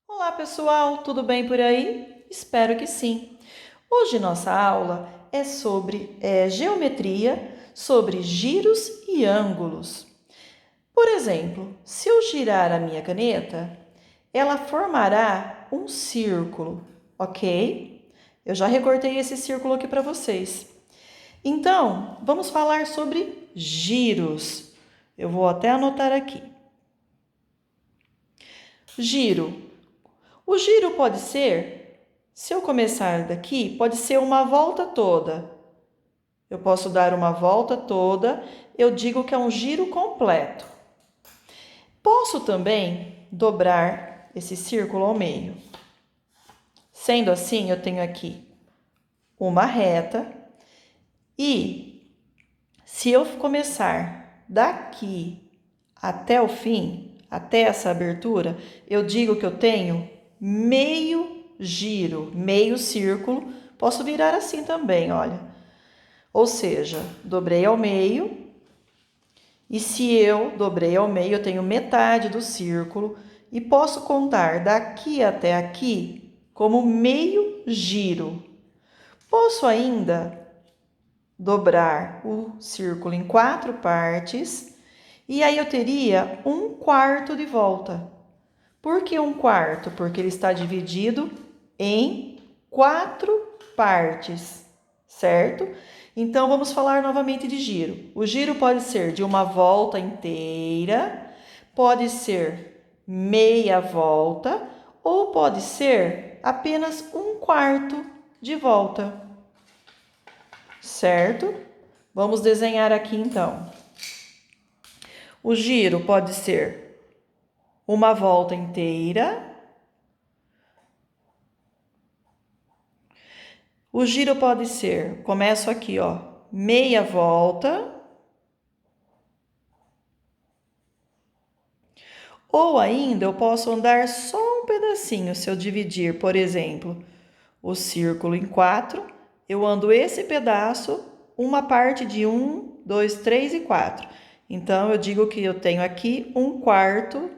Olá pessoal, tudo bem por aí? Espero que sim. Hoje nossa aula é sobre geometria, sobre giros e ângulos. Por exemplo, se eu girar a minha caneta, ela formará um círculo, ok? Eu já recortei esse círculo aqui para vocês. Então, vamos falar sobre giros. Eu vou até anotar aqui. Giro. O giro pode ser, se eu começar daqui, pode ser uma volta toda. Eu posso dar uma volta toda, eu digo que é um giro completo. Posso também dobrar esse círculo ao meio. Sendo assim, eu tenho aqui uma reta e se eu começar daqui até o fim, até essa abertura, eu digo que eu tenho meio giro, meio círculo. Posso virar assim também, olha. Ou seja, dobrei ao meio. E se eu dobrei ao meio, eu tenho metade do círculo. E posso contar daqui até aqui como meio giro. Posso ainda dobrar o círculo em 4 partes. E aí eu teria 1/4 de volta. Por que 1/4? Porque ele está dividido em 4 partes, certo? Então, vamos falar novamente de giro. O giro pode ser de uma volta inteira, pode ser meia volta, ou pode ser apenas 1/4 de volta, certo? Vamos desenhar aqui então. O giro pode ser uma volta inteira. O giro pode ser, começo aqui, ó, meia volta. Ou ainda eu posso andar só um pedacinho, se eu dividir, por exemplo, o círculo em 4, eu ando esse pedaço, uma parte de 1, 2, 3 e 4. Então, eu digo que eu tenho aqui 1/4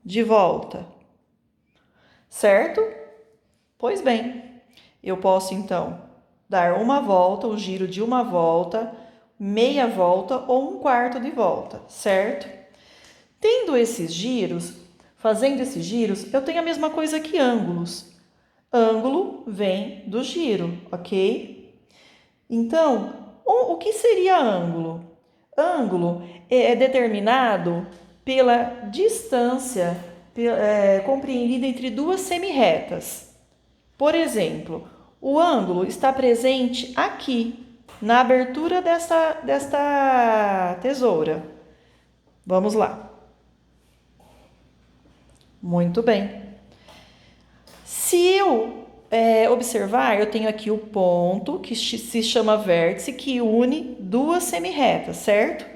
de volta, certo? Pois bem, eu posso então dar uma volta, um giro de uma volta, meia volta ou 1/4 de volta, certo? Tendo esses giros, fazendo esses giros, eu tenho a mesma coisa que ângulos. Ângulo vem do giro, ok? Então, o que seria ângulo? Ângulo é determinado pela distância compreendida entre duas semirretas. Por exemplo, o ângulo está presente aqui, na abertura desta tesoura. Vamos lá. Muito bem. Se eu observar, eu tenho aqui o ponto que se chama vértice, que une duas semirretas, certo?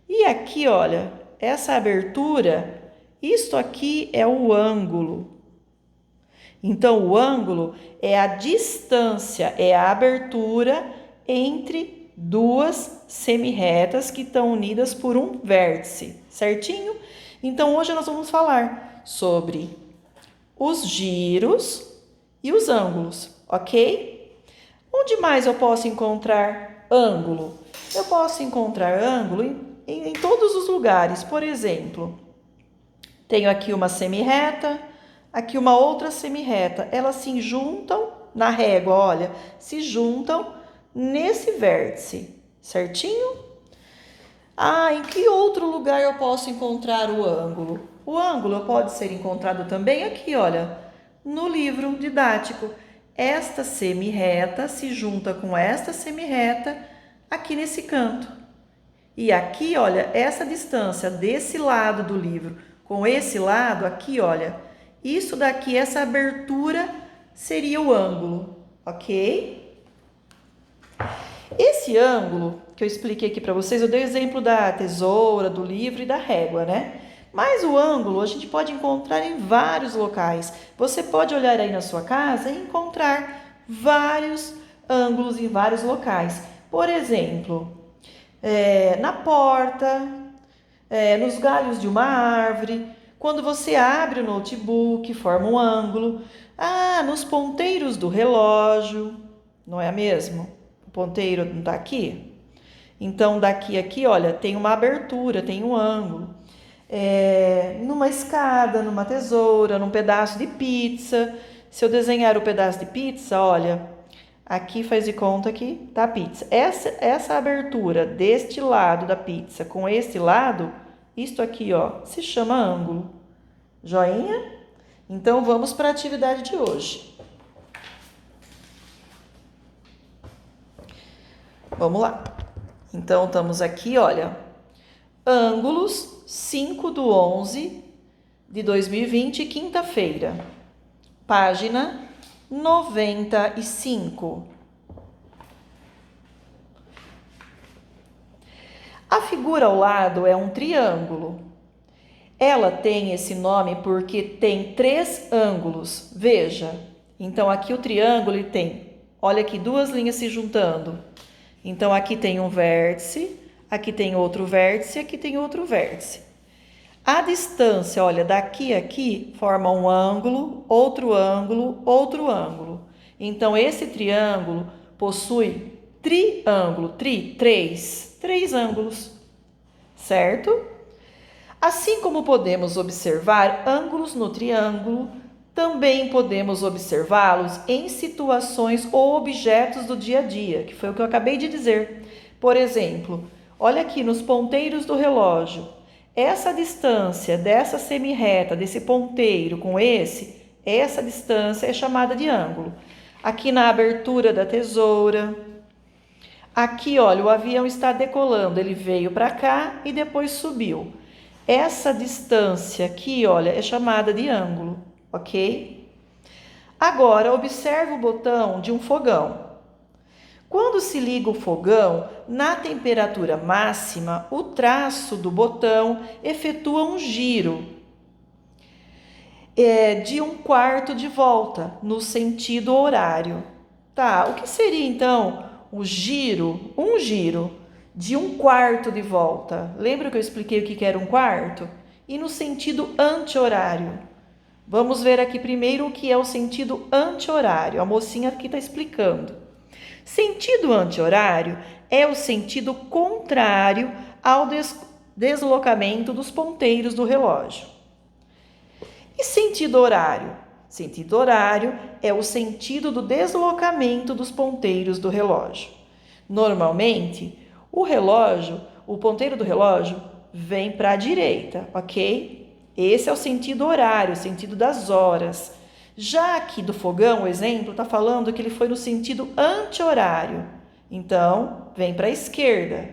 E aqui, olha, essa abertura, isto aqui é o ângulo. Então, o ângulo é a distância, é a abertura entre duas semirretas que estão unidas por um vértice, certinho? Então, hoje nós vamos falar sobre os giros e os ângulos, ok? Onde mais eu posso encontrar ângulo? Eu posso encontrar ângulo em todos os lugares. Por exemplo, tenho aqui uma semirreta, aqui uma outra semirreta. Elas se juntam na régua, olha, se juntam nesse vértice, certinho? Em que outro lugar eu posso encontrar o ângulo? O ângulo pode ser encontrado também aqui, olha, no livro didático. Esta semirreta se junta com esta semirreta aqui nesse canto. E aqui, olha, essa distância desse lado do livro com esse lado aqui, olha, isso daqui, essa abertura seria o ângulo, ok? Esse ângulo que eu expliquei aqui para vocês, eu dei o exemplo da tesoura, do livro e da régua, né? Mas o ângulo a gente pode encontrar em vários locais. Você pode olhar aí na sua casa e encontrar vários ângulos em vários locais. Por exemplo, na porta, nos galhos de uma árvore. Quando você abre o notebook, forma um ângulo. Ah, nos ponteiros do relógio, não é mesmo? O ponteiro não está aqui? Então, daqui a aqui, olha, tem uma abertura, tem um ângulo. Numa escada, numa tesoura, num pedaço de pizza. Se eu desenhar o pedaço de pizza, olha, aqui faz de conta que tá a pizza. Essa abertura deste lado da pizza com este lado, isto aqui, ó, se chama ângulo. Joinha? Então, vamos para a atividade de hoje. Vamos lá. Então, estamos aqui, olha, ângulos 5/11/2020, quinta-feira. Página 95. A figura ao lado é um triângulo. Ela tem esse nome porque tem 3 ângulos. Veja. Então, aqui o triângulo ele tem, olha aqui, 2 linhas se juntando. Então, aqui tem um vértice, aqui tem outro vértice, aqui tem outro vértice. A distância, olha, daqui a aqui, forma um ângulo, outro ângulo, outro ângulo. Então, esse triângulo possui triângulo, três ângulos, certo? Assim como podemos observar ângulos no triângulo, também podemos observá-los em situações ou objetos do dia a dia, que foi o que eu acabei de dizer. Por exemplo, olha aqui nos ponteiros do relógio. Essa distância dessa semirreta, desse ponteiro com essa distância é chamada de ângulo. Aqui na abertura da tesoura. Aqui, olha, o avião está decolando, ele veio para cá e depois subiu. Essa distância aqui, olha, é chamada de ângulo. Ok? Agora, observe o botão de um fogão. Quando se liga o fogão, na temperatura máxima, o traço do botão efetua um giro de 1/4 de volta, no sentido horário. Tá, o que seria então o giro? Um giro de 1/4 de volta. Lembra que eu expliquei o que era 1/4? E no sentido anti-horário. Vamos ver aqui primeiro o que é o sentido anti-horário. A mocinha aqui está explicando. Sentido anti-horário é o sentido contrário ao deslocamento dos ponteiros do relógio. E sentido horário? Sentido horário é o sentido do deslocamento dos ponteiros do relógio. Normalmente, o ponteiro do relógio vem para a direita, ok? Esse é o sentido horário, o sentido das horas. Já aqui do fogão, o exemplo, está falando que ele foi no sentido anti-horário. Então, vem para a esquerda.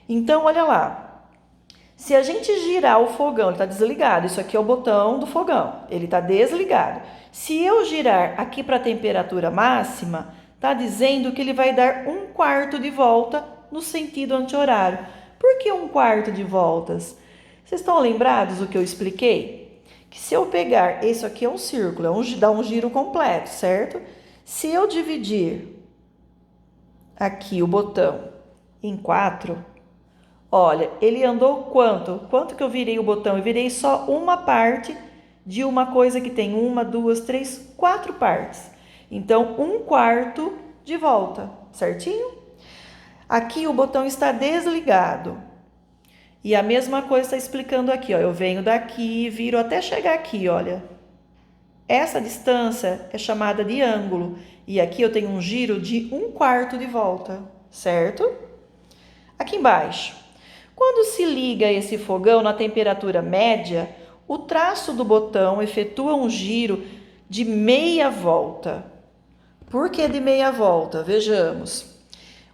Então, olha lá. Se a gente girar o fogão, ele está desligado. Isso aqui é o botão do fogão. Ele está desligado. Se eu girar aqui para a temperatura máxima, está dizendo que ele vai dar 1/4 de volta no sentido anti-horário. Por que 1/4 de voltas? Vocês estão lembrados do que eu expliquei? Que se eu pegar, isso aqui é um círculo, dá um giro completo, certo? Se eu dividir aqui o botão em 4, olha, ele andou quanto? Quanto que eu virei o botão? Eu virei só uma parte de uma coisa que tem 1, 2, 3, 4 partes. Então, 1/4 de volta, certinho? Aqui o botão está desligado. E a mesma coisa está explicando aqui, ó. Eu venho daqui, viro até chegar aqui, olha. Essa distância é chamada de ângulo. E aqui eu tenho um giro de 1/4 de volta, certo? Aqui embaixo. Quando se liga esse fogão na temperatura média, o traço do botão efetua um giro de meia volta. Por que de meia volta? Vejamos.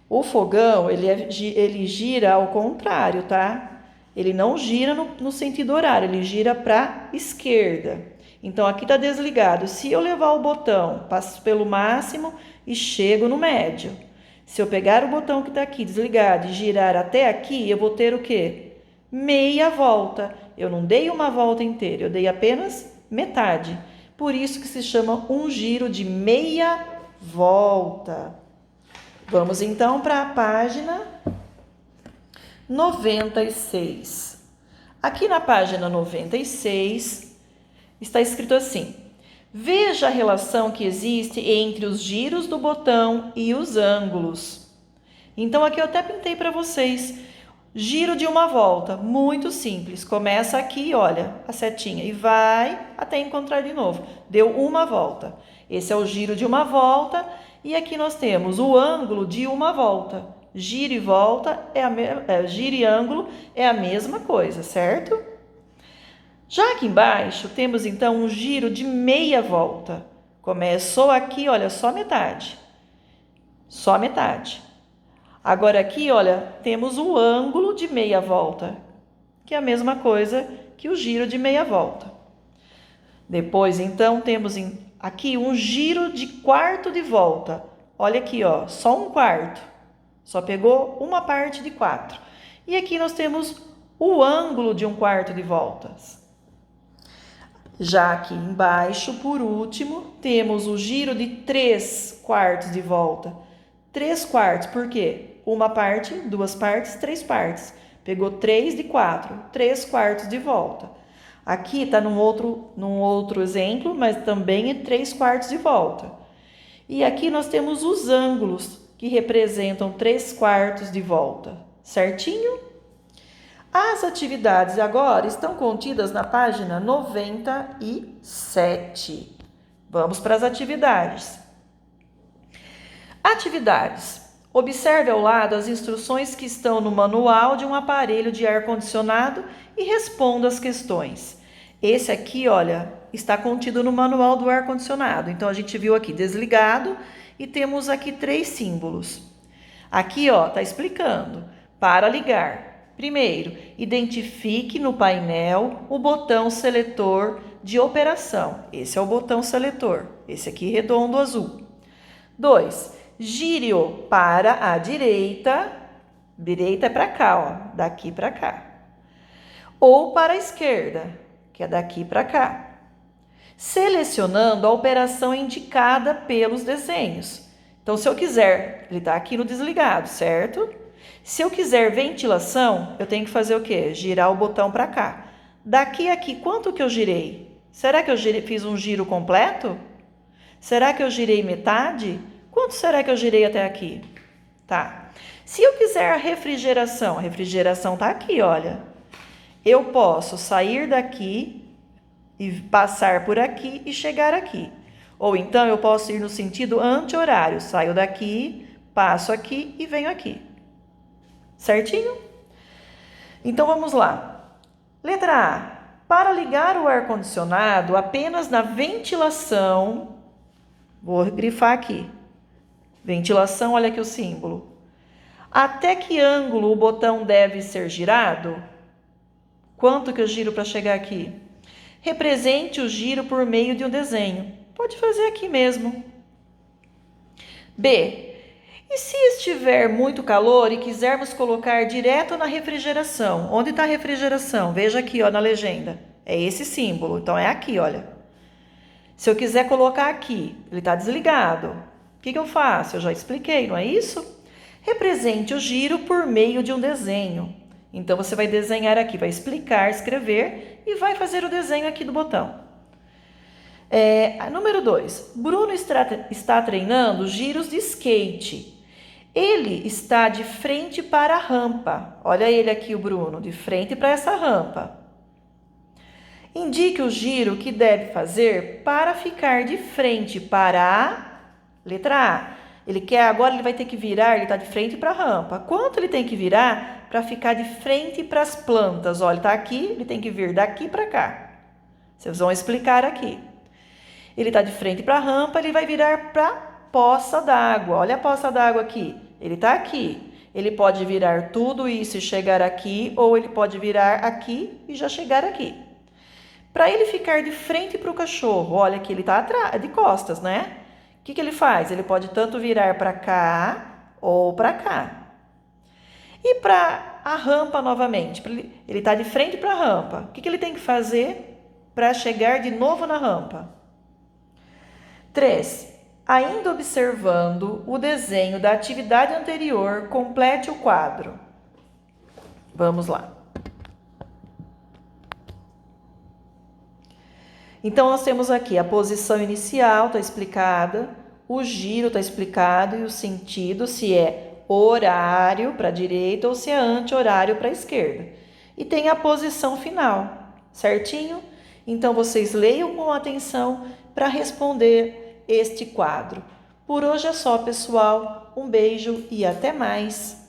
O fogão, ele gira ao contrário, tá? Ele não gira no sentido horário, ele gira para a esquerda. Então, aqui está desligado. Se eu levar o botão, passo pelo máximo e chego no médio. Se eu pegar o botão que está aqui desligado e girar até aqui, eu vou ter o quê? Meia volta. Eu não dei uma volta inteira, eu dei apenas metade. Por isso que se chama um giro de meia volta. Vamos então para a página 96. Aqui na página 96 está escrito assim: veja a relação que existe entre os giros do botão e os ângulos. Então aqui eu até pintei para vocês. Giro de uma volta, muito simples. Começa aqui, olha, a setinha e vai até encontrar de novo. Deu uma volta. Esse é o giro de uma volta e aqui nós temos o ângulo de uma volta. Giro e volta giro e ângulo é a mesma coisa, certo? Já aqui embaixo temos então um giro de meia volta. Começou aqui, olha, só metade. Só metade. Agora aqui, olha, temos o ângulo de meia volta, que é a mesma coisa que o giro de meia volta. Depois, então, temos aqui um giro de quarto de volta. Olha aqui, ó, só um quarto. Só pegou uma parte de 4. E aqui nós temos o ângulo de um quarto de voltas. Já aqui embaixo, por último, temos o giro de 3 quartos de volta. 3 quartos, por quê? Uma parte, 2 partes, 3 partes. Pegou 3 de 4, 3 quartos de volta. Aqui está num outro exemplo, mas também é 3 quartos de volta. E aqui nós temos os ângulos, que representam 3 quartos de volta. Certinho? As atividades agora estão contidas na página 97. Vamos para as atividades. Atividades. Observe ao lado as instruções que estão no manual de um aparelho de ar-condicionado e responda as questões. Esse aqui, olha, está contido no manual do ar-condicionado. Então, a gente viu aqui desligado e temos aqui 3 símbolos. Aqui, ó, está explicando. Para ligar. Primeiro, identifique no painel o botão seletor de operação. Esse é o botão seletor. Esse aqui redondo azul. 2. Gire-o para a direita. Direita é para cá, ó, daqui para cá. Ou para a esquerda, que é daqui para cá. Selecionando a operação indicada pelos desenhos. Então, se eu quiser, ele está aqui no desligado, certo? Se eu quiser ventilação, eu tenho que fazer o quê? Girar o botão para cá. Daqui a aqui, quanto que eu girei? Será que eu fiz um giro completo? Será que eu girei metade? Quanto será que eu girei até aqui? Tá. Se eu quiser a refrigeração está aqui, olha. Eu posso sair daqui e passar por aqui e chegar aqui. Ou então eu posso ir no sentido anti-horário. Saio daqui, passo aqui e venho aqui. Certinho? Então vamos lá. Letra A. Para ligar o ar-condicionado apenas na ventilação, vou grifar aqui. Ventilação, olha aqui o símbolo. Até que ângulo o botão deve ser girado? Quanto que eu giro para chegar aqui? Represente o giro por meio de um desenho. Pode fazer aqui mesmo. B. E se estiver muito calor e quisermos colocar direto na refrigeração? Onde está a refrigeração? Veja aqui, ó, na legenda. É esse símbolo. Então, é aqui, olha. Se eu quiser colocar aqui, ele está desligado. O que eu faço? Eu já expliquei, não é isso? Represente o giro por meio de um desenho. Então, você vai desenhar aqui, vai explicar, escrever e vai fazer o desenho aqui do botão. Número 2. Bruno está treinando giros de skate. Ele está de frente para a rampa. Olha ele aqui, o Bruno, de frente para essa rampa. Indique o giro que deve fazer para ficar de frente para a letra A. Agora ele vai ter que virar, ele está de frente para a rampa. Quanto ele tem que virar para ficar de frente para as plantas? Olha, ele está aqui, ele tem que vir daqui para cá. Vocês vão explicar aqui. Ele está de frente para a rampa, ele vai virar para a poça d'água. Olha a poça d'água aqui. Ele está aqui. Ele pode virar tudo isso e chegar aqui, ou ele pode virar aqui e já chegar aqui. Para ele ficar de frente para o cachorro, olha que ele está de costas, né? O que ele faz? Ele pode tanto virar para cá ou para cá. E para a rampa novamente, ele está de frente para a rampa. O que ele tem que fazer para chegar de novo na rampa? 3. Ainda observando o desenho da atividade anterior, complete o quadro. Vamos lá. Então, nós temos aqui a posição inicial, está explicada, o giro está explicado e o sentido, se é horário para a direita ou se é anti-horário para a esquerda. E tem a posição final, certinho? Então, vocês leiam com atenção para responder este quadro. Por hoje é só, pessoal. Um beijo e até mais!